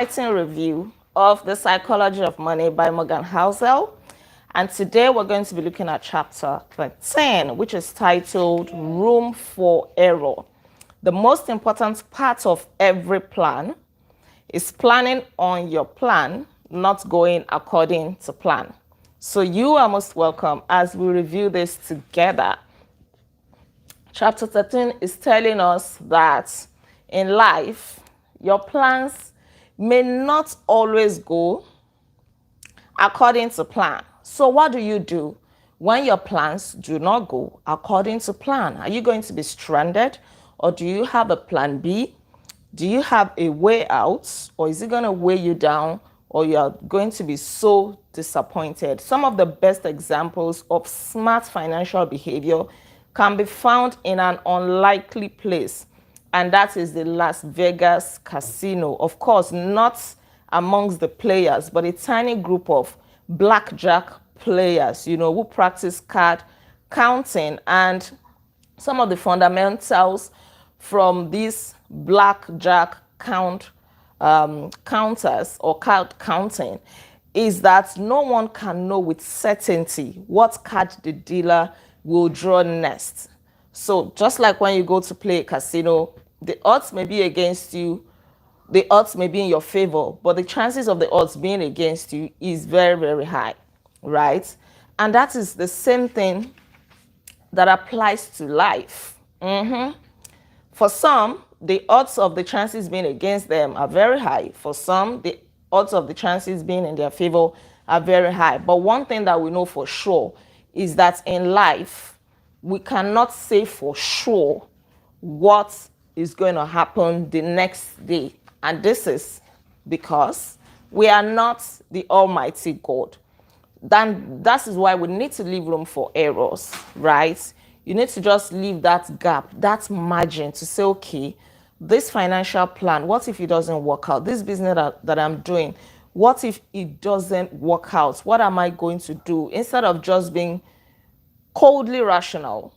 exciting review of The Psychology of Money by Morgan Housel. And today we're going to be looking at chapter 13, which is titled Room for Error. The most important part of every plan is planning on your plan, not going according to plan. So you are most welcome as we review this together. Chapter 13 is telling us that in life, your plans may not always go according to plan. So what do you do when your plans do not go according to plan? Are you going to be stranded, or do you have a plan B? Do you have a way out, or is it going to weigh you down, or you are going to be so disappointed? Some of the best examples of smart financial behavior can be found in an unlikely place, and that is the Las Vegas casino. Of course, not amongst the players, but a tiny group of blackjack players, who practice card counting. And some of the fundamentals from these blackjack counters or card counting is that no one can know with certainty what card the dealer will draw next. So just like when you go to play a casino, the odds may be against you, the odds may be in your favor, but the chances of the odds being against you is very, very high, right? And that is the same thing that applies to life. For some, the odds of the chances being against them are very high. For some, the odds of the chances being in their favor are very high. But one thing that we know for sure is that in life, we cannot say for sure what is going to happen the next day. And this is because we are not the Almighty God. Then that is why we need to leave room for errors, right? You need to just leave that gap, that margin to say, okay, this financial plan, what if it doesn't work out? This business that I'm doing, what if it doesn't work out? What am I going to do? Instead of just being coldly rational,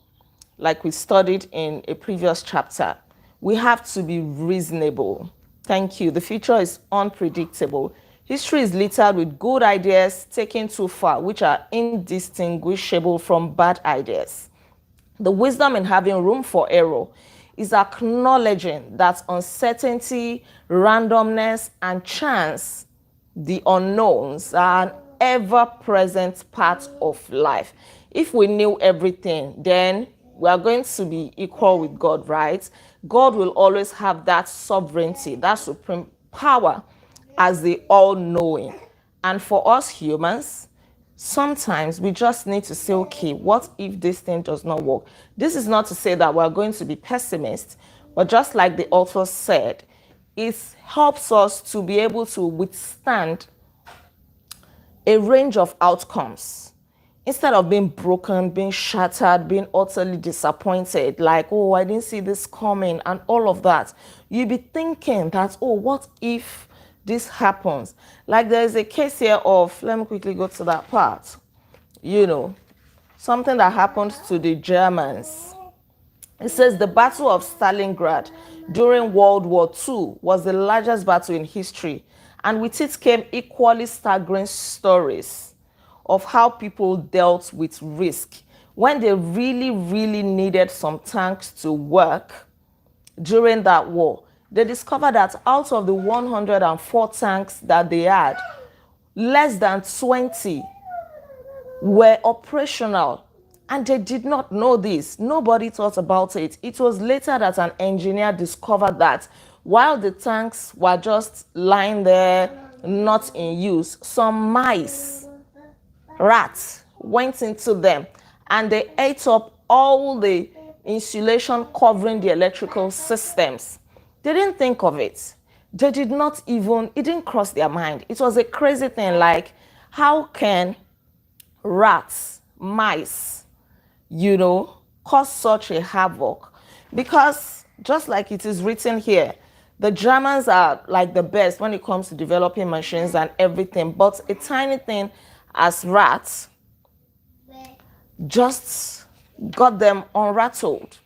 like we studied in a previous chapter, we have to be reasonable. Thank you. The future is unpredictable. History is littered with good ideas taken too far, which are indistinguishable from bad ideas. The wisdom in having room for error is acknowledging that uncertainty, randomness, and chance, the unknowns, are an ever-present part of life. If we knew everything, then we are going to be equal with God, right? God will always have that sovereignty, that supreme power as the all-knowing. And for us humans, sometimes we just need to say, okay, what if this thing does not work? This is not to say that we're going to be pessimists, but just like the author said, it helps us to be able to withstand a range of outcomes. Instead of being broken, being shattered, being utterly disappointed, like, oh, I didn't see this coming, and all of that, you'll be thinking that, oh, what if this happens? Like there's a case here of, let me quickly go to that part, something that happened to the Germans. It says the Battle of Stalingrad during World War II was the largest battle in history, and with it came equally staggering stories of how people dealt with risk when they really, really needed some tanks to work during that war. They discovered that out of the 104 tanks that they had, less than 20 were operational. And they did not know this. Nobody thought about it. It was later that an engineer discovered that while the tanks were just lying there, not in use, some mice, rats, went into them and they ate up all the insulation covering the electrical systems. They didn't think of it. They did not even, it didn't cross their mind. It was a crazy thing, like, how can rats, mice, cause such a havoc? Because just like it is written here, the Germans are like the best when it comes to developing machines and everything, but a tiny thing as rats just got them unrattled.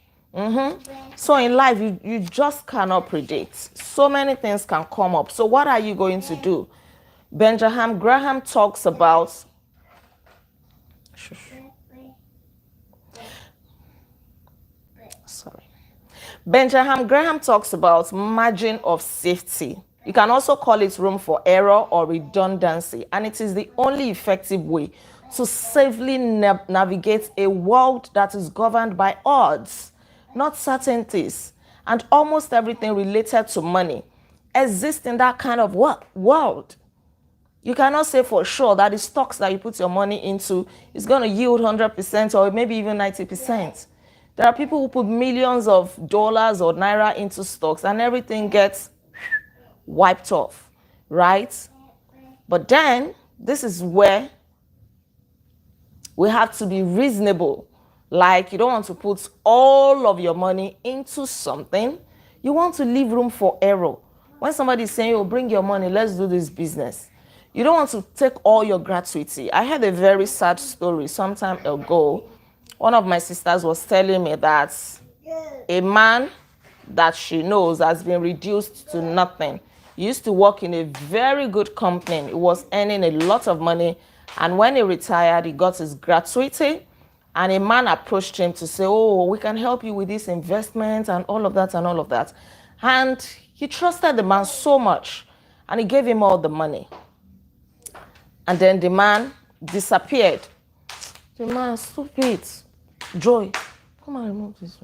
So in life, you just cannot predict. So many things can come up. So what are you going to do? Benjamin Graham talks about, sorry. Benjamin Graham talks about margin of safety. You can also call it room for error or redundancy, and it is the only effective way to safely navigate a world that is governed by odds, not certainties, and almost everything related to money exists in that kind of world. You cannot say for sure that the stocks that you put your money into is going to yield 100% or maybe even 90%. There are people who put millions of dollars or naira into stocks and everything gets wiped off, right? But then this is where we have to be reasonable. Like, you don't want to put all of your money into something. You want to leave room for error. When somebody is saying, oh, bring your money, let's do this business, you don't want to take all your gratuity. I had a very sad story some time ago. One of my sisters was telling me that a man that she knows has been reduced to nothing. He used to work in a very good company. He was earning a lot of money. And when he retired, he got his gratuity. And a man approached him to say, oh, we can help you with this investment and all of that and all of that. And he trusted the man so much. And he gave him all the money. And then the man disappeared. The man, stupid. Joy, come and remove this.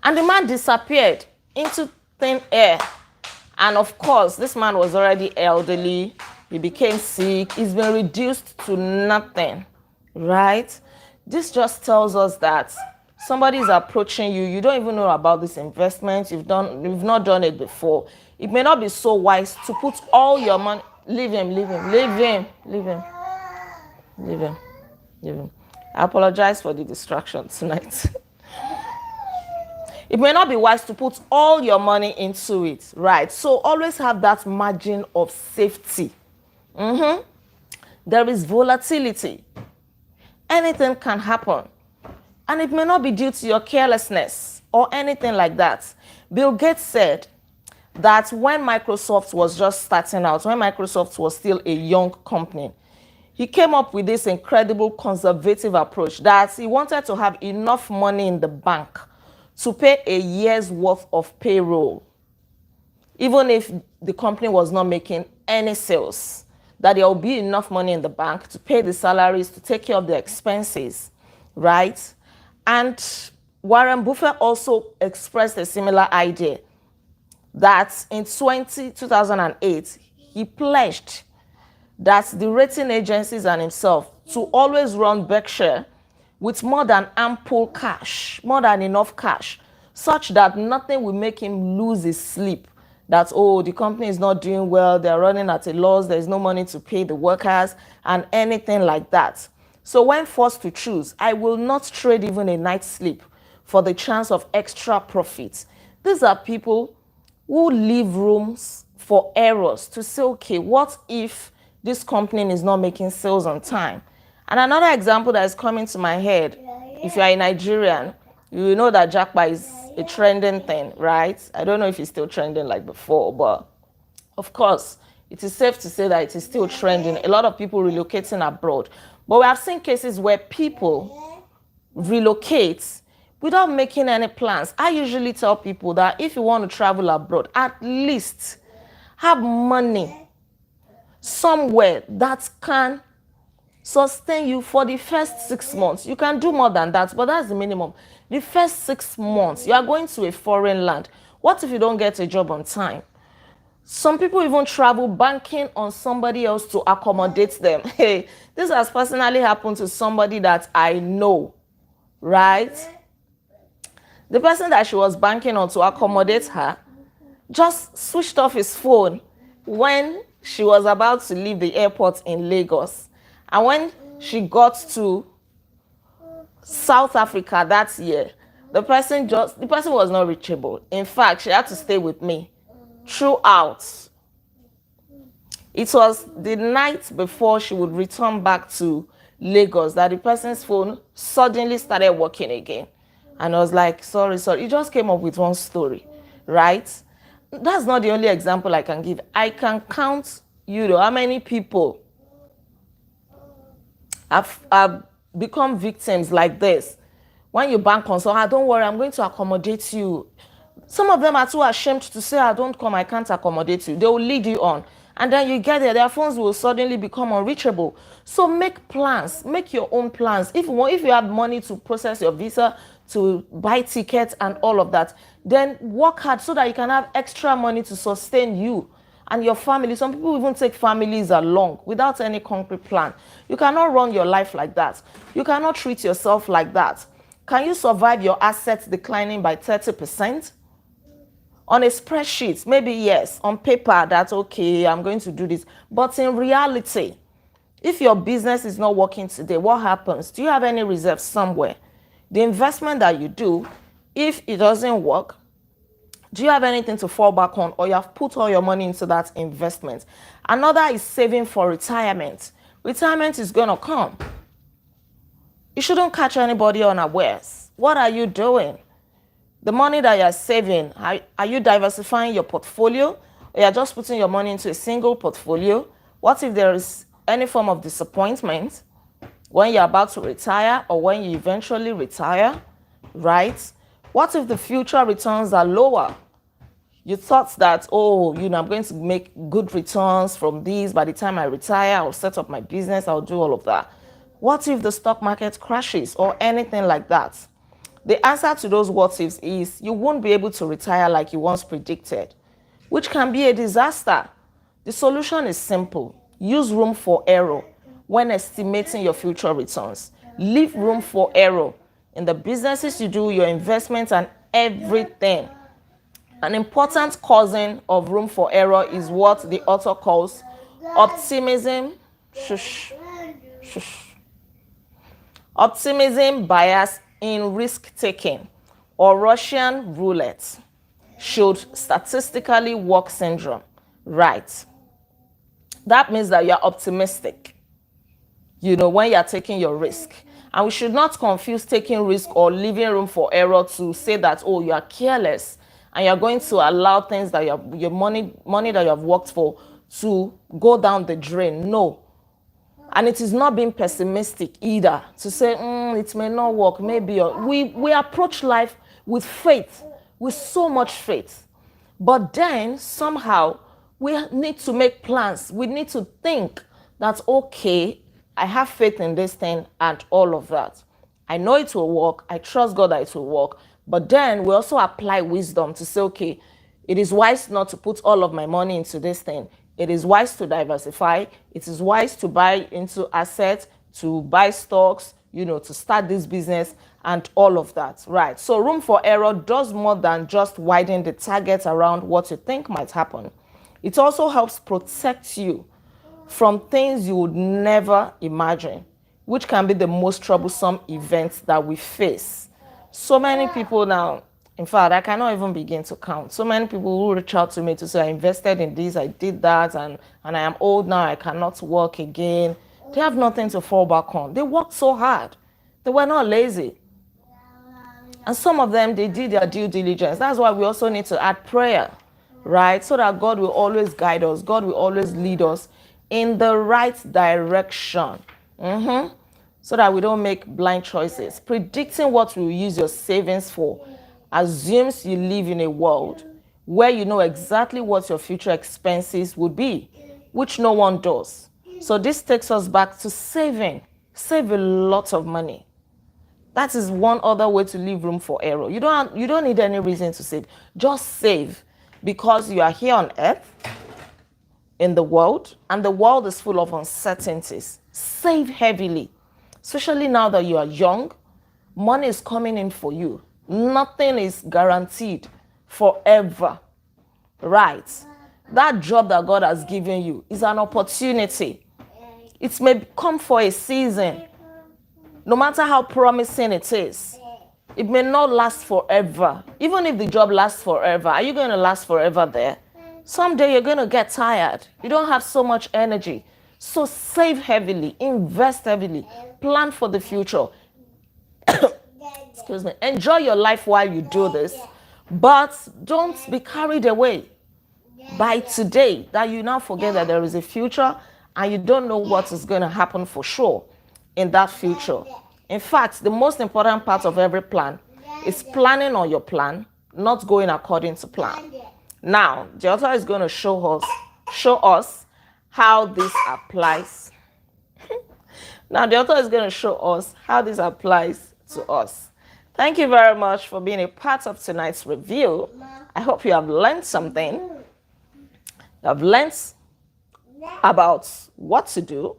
And the man disappeared into thin air. And of course, this man was already elderly. He became sick. He's been reduced to nothing, right? This just tells us that somebody is approaching you. You don't even know about this investment. You've not done it before. It may not be so wise to put all your money. Leave him, leave him, leave him, leave him, leave him, leave him. I apologize for the distraction tonight. It may not be wise to put all your money into it, right? So always have that margin of safety. There is volatility. Anything can happen. And it may not be due to your carelessness or anything like that. Bill Gates said that when Microsoft was just starting out, when Microsoft was still a young company, he came up with this incredible conservative approach that he wanted to have enough money in the bank to pay a year's worth of payroll, even if the company was not making any sales, that there will be enough money in the bank to pay the salaries, to take care of the expenses, right? And Warren Buffett also expressed a similar idea that in 2008, he pledged that the rating agencies and himself to always run Berkshire with more than ample cash, more than enough cash, such that nothing will make him lose his sleep. That, oh, the company is not doing well, they're running at a loss, there's no money to pay the workers, and anything like that. So when forced to choose, I will not trade even a night's sleep for the chance of extra profits. These are people who leave rooms for errors to say, okay, what if this company is not making sales on time? And another example that is coming to my head, if you are a Nigerian, you know that Japa is a trending thing, right? I don't know if it's still trending like before, but of course, it is safe to say that it is still trending. A lot of people relocating abroad. But we have seen cases where people relocate without making any plans. I usually tell people that if you want to travel abroad, at least have money somewhere that can sustain you for the first 6 months. You can do more than that, but that's the minimum. The first 6 months, you are going to a foreign land. What if you don't get a job on time? Some people even travel banking on somebody else to accommodate them. Hey, this has personally happened to somebody that I know, right? The person that she was banking on to accommodate her just switched off his phone when she was about to leave the airport in Lagos. And when she got to South Africa that year, the person was not reachable. In fact, she had to stay with me throughout. It was the night before she would return back to Lagos that the person's phone suddenly started working again. And I was like, sorry. It just came up with one story, right? That's not the only example I can give. I can count, how many people have become victims like this. When you bank on someone, don't worry, I'm going to accommodate you. Some of them are too ashamed to say, don't come, I can't accommodate you. They will lead you on. And then you get there, their phones will suddenly become unreachable. So make plans, make your own plans. If you have money to process your visa, to buy tickets and all of that, then work hard so that you can have extra money to sustain you and your family. Some people even take families along without any concrete plan. You cannot run your life like that. You cannot treat yourself like that. Can you survive your assets declining by 30%? On a spreadsheet, maybe yes. On paper, that's okay, I'm going to do this. But in reality, if your business is not working today, what happens? Do you have any reserves somewhere? The investment that you do, if it doesn't work, do you have anything to fall back on, or you have put all your money into that investment? Another is saving for retirement. Retirement is going to come. You shouldn't catch anybody unawares. What are you doing? The money that you're saving, are you diversifying your portfolio, or you're just putting your money into a single portfolio? What if there is any form of disappointment when you're about to retire or when you eventually retire, right? What if the future returns are lower? You thought that, I'm going to make good returns from these. By the time I retire, I'll set up my business, I'll do all of that. What if the stock market crashes or anything like that? The answer to those what ifs is you won't be able to retire like you once predicted, which can be a disaster. The solution is simple. Use room for error when estimating your future returns. Leave room for error in the businesses you do, your investments, and everything. An important cousin of room for error is what the author calls optimism. Optimism bias in risk-taking, or Russian roulette, should statistically work syndrome, right? That means that you're optimistic, when you're taking your risk. And we should not confuse taking risk or leaving room for error to say that, you are careless and you're going to allow things that your money that you have worked for to go down the drain. No. And it is not being pessimistic either to say, it may not work, maybe. We approach life with faith, with so much faith. But then somehow we need to make plans. We need to think that, okay, I have faith in this thing and all of that. I know it will work. I trust God that it will work. But then we also apply wisdom to say, okay, it is wise not to put all of my money into this thing. It is wise to diversify. It is wise to buy into assets, to buy stocks, to start this business and all of that, right? So room for error does more than just widen the target around what you think might happen. It also helps protect you from things you would never imagine, which can be the most troublesome events that we face. So many people now, in fact, I cannot even begin to count. So many people who reach out to me to say, I invested in this, I did that, and I am old now, I cannot work again. They have nothing to fall back on. They worked so hard. They were not lazy. And some of them, they did their due diligence. That's why we also need to add prayer, right? So that God will always guide us. God will always lead us in the right direction. So that we don't make blind choices. Predicting what you use your savings for assumes you live in a world where you know exactly what your future expenses would be, which no one does. So this takes us back to saving. Save a lot of money. That is one other way to leave room for error. You don't need any reason to save. Just save, because you are here on earth, in the world, and the world is full of uncertainties. Save heavily, especially now that you are young. Money is coming in for you. Nothing is guaranteed forever, right? That job that God has given you is an opportunity. It may come for a season. No matter how promising it is, it may not last forever. Even if the job lasts forever, are you going to last forever there? Someday you're going to get tired. You don't have so much energy. So save heavily, invest heavily, plan for the future. Excuse me. Enjoy your life while you do this, but don't be carried away by today that you now forget that there is a future and you don't know what is going to happen for sure in that future. In fact, the most important part of every plan is planning on your plan, not going according to plan. Now, the author is going to show us how this applies. Now, the author is going to show us how this applies to us. Thank you very much for being a part of tonight's review. I hope you have learned something. You have learned about what to do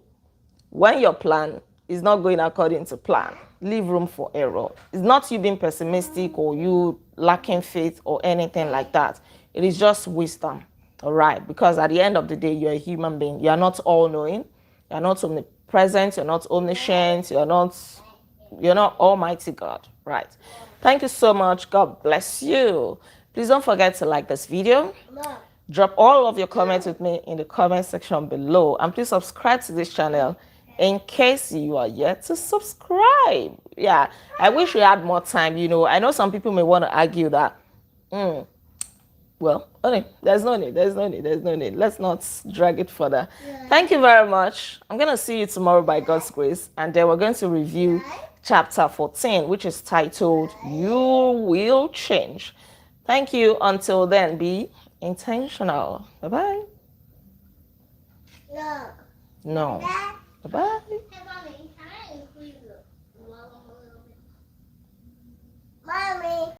when your plan is not going according to plan. Leave room for error. It's not you being pessimistic or you lacking faith or anything like that. It is just wisdom, all right? Because at the end of the day, you're a human being. You're not all-knowing. You're not omnipresent. You're not omniscient. You're not Almighty God, right? Thank you so much. God bless you. Please don't forget to like this video. Drop all of your comments with me in the comment section below. And please subscribe to this channel in case you are yet to subscribe. Yeah, I wish we had more time. I know some people may want to argue that, well, there's no need. Let's not drag it further. Thank you very much. I'm going to see you tomorrow by God's grace. And then we're going to review chapter 14, which is titled, You Will Change. Thank you. Until then, be intentional. Bye-bye. No. Bye-bye. Mommy.